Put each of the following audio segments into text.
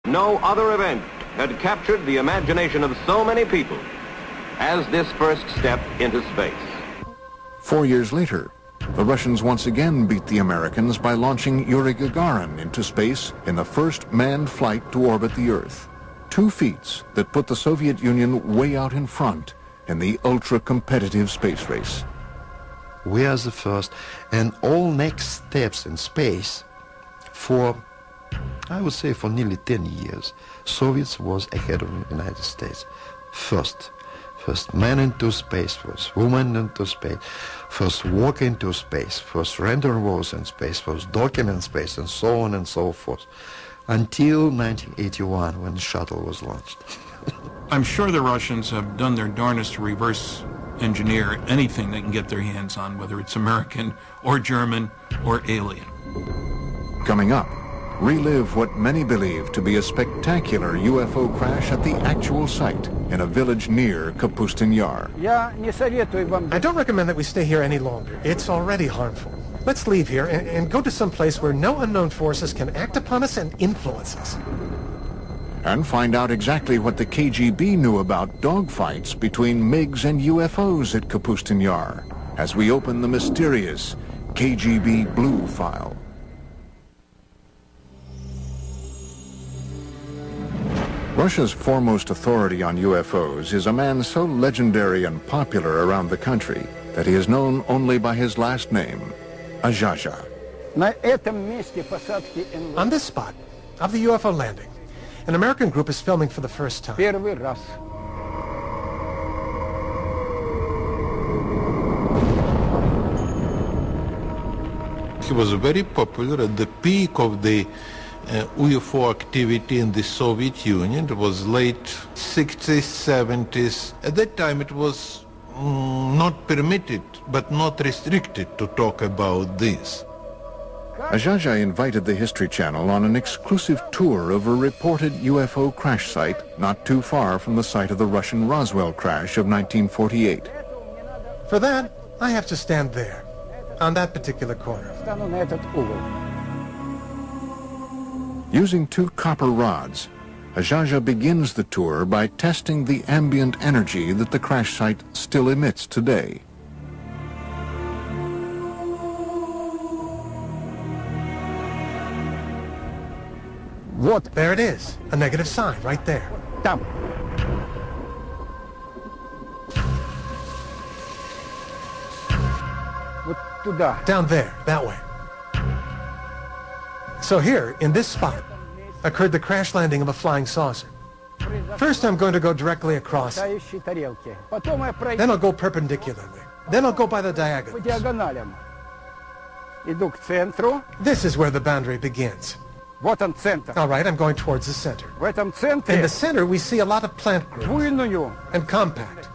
No other event had captured the imagination of so many people as this first step into space. 4 years later, the Russians once again beat the Americans by launching Yuri Gagarin into space in the first manned flight to orbit the Earth. 2 feats that put the Soviet Union way out in front in the ultra-competitive space race. We are the first, and all next steps in space for, I would say, for nearly 10 years, Soviets was ahead of the United States. First man into space, first woman into space, first walk into space, first rendezvous in space, first docking in space, and so on and so forth, until 1981 when the shuttle was launched. I'm sure the Russians have done their darnest to reverse engineer anything they can get their hands on, whether it's American or German or alien. Coming up, relive what many believe to be a spectacular UFO crash at the actual site in a village near Kapustin Yar. I don't recommend that we stay here any longer. It's already harmful. Let's leave here and go to some place where no unknown forces can act upon us and influence us. And find out exactly what the KGB knew about dogfights between MiGs and UFOs at Kapustin Yar as we open the mysterious KGB Blue file. Russia's foremost authority on UFOs is a man so legendary and popular around the country that he is known only by his last name, Azhaja. On this spot of the UFO landing, an American group is filming for the first time. He was very popular at the peak of the UFO activity in the Soviet Union. It was late 60s, 70s. At that time it was not permitted, but not restricted to talk about this. Azhaja invited the History Channel on an exclusive tour of a reported UFO crash site not too far from the site of the Russian Roswell crash of 1948. For that, I have to stand there, on that particular corner. Using 2 copper rods, Azhaja begins the tour by testing the ambient energy that the crash site still emits today. There it is, a negative sign right there. Down there, that way. So here, in this spot, occurred the crash landing of a flying saucer. First I'm going to go directly across. Then I'll go perpendicularly. Then I'll go by the diagonals. This is where the boundary begins. All right, I'm going towards the center. In the center, we see a lot of plant growth and compact.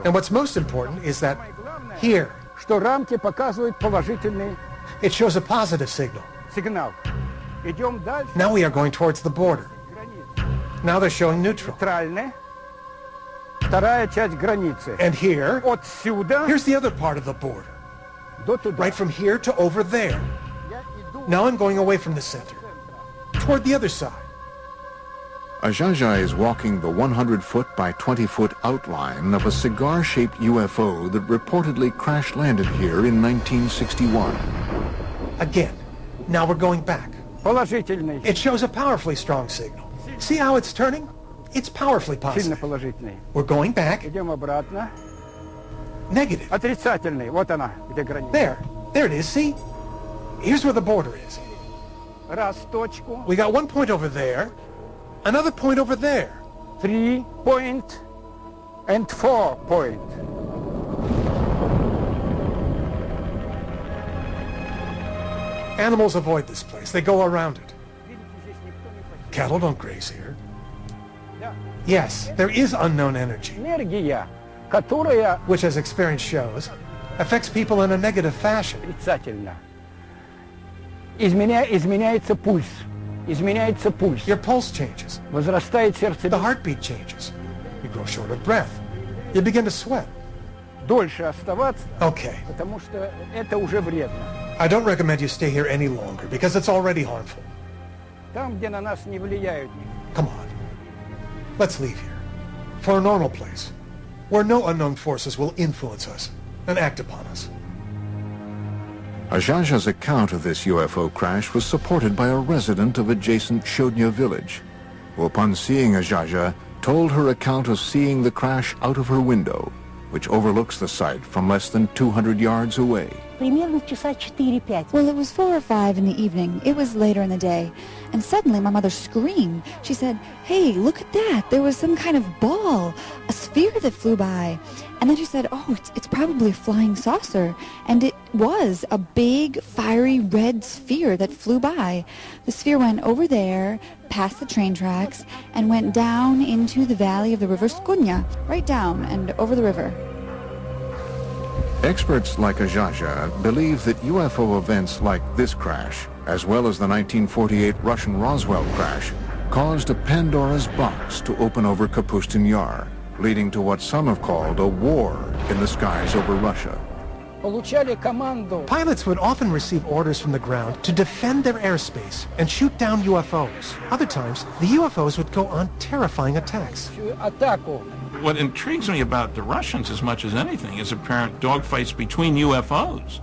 And what's most important is that here, it shows a positive signal. Now we are going towards the border. Now they're showing neutral. And here, here's the other part of the border. Right from here to over there. Now I'm going away from the center, toward the other side. Azhaja is walking the 100-foot by 20-foot outline of a cigar-shaped UFO that reportedly crash-landed here in 1961. Again, now we're going back. It shows a powerfully strong signal. See how it's turning? It's powerfully positive. We're going back. Negative. There it is, see? Here's where the border is. We got 1 point over there, another point over there. 3 point and 4 point. Animals avoid this place. They go around it. Cattle don't graze here. Yes, there is unknown energy, which, as experience shows, affects people in a negative fashion. Your pulse changes. The heartbeat changes. You grow short of breath. You begin to sweat. Okay. I don't recommend you stay here any longer because it's already harmful. Там, где на нас не влияют. Come on. Let's leave here. For a normal place, where no unknown forces will influence us and act upon us. Ajaja's account of this UFO crash was supported by a resident of adjacent Shodnya village, who upon seeing Ajaja, told her account of seeing the crash out of her window, which overlooks the site from less than 200 yards away. Примерно в часа 4-5. Well, it was 4 or 5 in the evening. It was later in the day. And suddenly my mother screamed. She said, "Hey, look at that. There was some kind of ball, a sphere that flew by." And then she said, "Oh, it's probably a flying saucer." And it was a big, fiery red sphere that flew by. The sphere went over there, past the train tracks, and went down into the valley of the river Skunya, right down and over the river. Experts like Ajaja believe that UFO events like this crash, as well as the 1948 Russian Roswell crash, caused a Pandora's box to open over Kapustin Yar, leading to what some have called a war in the skies over Russia. Получали команду. Pilots would often receive orders from the ground to defend their airspace and shoot down UFOs. Other times, the UFOs would go on terrifying attacks. Атаку. What intrigues me about the Russians as much as anything is apparent dogfights between UFOs.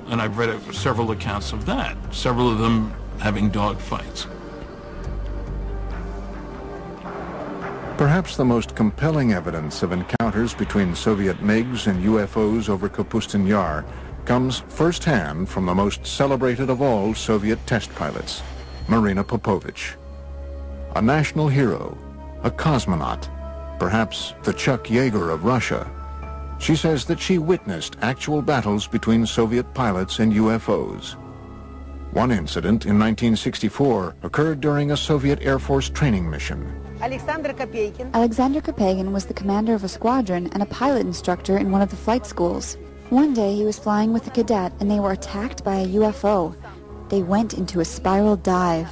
And I've read several accounts of that, several of them having dogfights. Perhaps the most compelling evidence of encounters between Soviet MiGs and UFOs over Kapustin Yar comes firsthand from the most celebrated of all Soviet test pilots, Marina Popovich. A national hero, a cosmonaut, perhaps the Chuck Yeager of Russia. She says that she witnessed actual battles between Soviet pilots and UFOs. One incident in 1964 occurred during a Soviet Air Force training mission. Alexander Kopegin was the commander of a squadron and a pilot instructor in one of the flight schools. One day he was flying with a cadet and they were attacked by a UFO. They went into a spiral dive.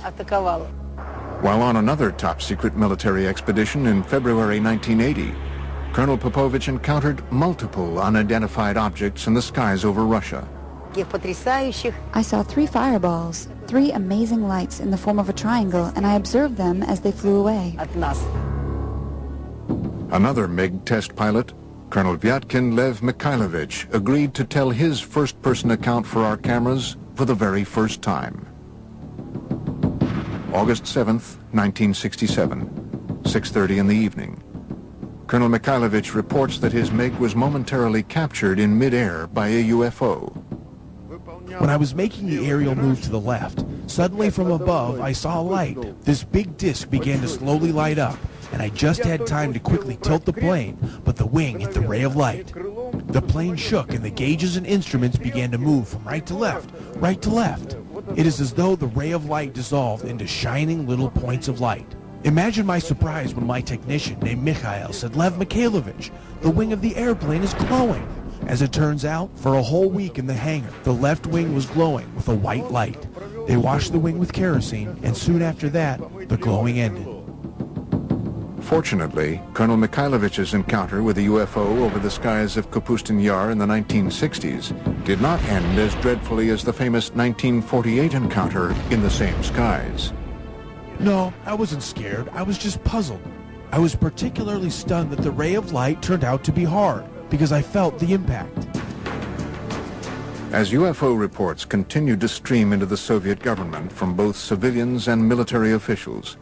While on another top-secret military expedition in February 1980, Colonel Popovich encountered multiple unidentified objects in the skies over Russia. I saw 3 fireballs, 3 amazing lights in the form of a triangle, and I observed them as they flew away. Another MiG test pilot, Colonel Vyatkin Lev Mikhailovich, agreed to tell his first-person account for our cameras for the very first time. August 7th, 1967, 6:30 in the evening. Colonel Mikhailovich reports that his MiG was momentarily captured in midair by a UFO. When I was making the aerial move to the left, suddenly from above I saw a light. This big disc began to slowly light up, and I just had time to quickly tilt the plane, but the wing hit the ray of light. The plane shook and the gauges and instruments began to move from right to left, right to left. It is as though the ray of light dissolved into shining little points of light. Imagine my surprise when my technician named Mikhail said, "Lev Mikhailovich, the wing of the airplane is glowing." As it turns out, for a whole week in the hangar, the left wing was glowing with a white light. They washed the wing with kerosene, and soon after that, the glowing ended. Fortunately, Colonel Mikhailovich's encounter with a UFO over the skies of Kapustin Yar in the 1960s did not end as dreadfully as the famous 1948 encounter in the same skies. No, I wasn't scared. I was just puzzled. I was particularly stunned that the ray of light turned out to be hard, because I felt the impact. As UFO reports continued to stream into the Soviet government from both civilians and military officials,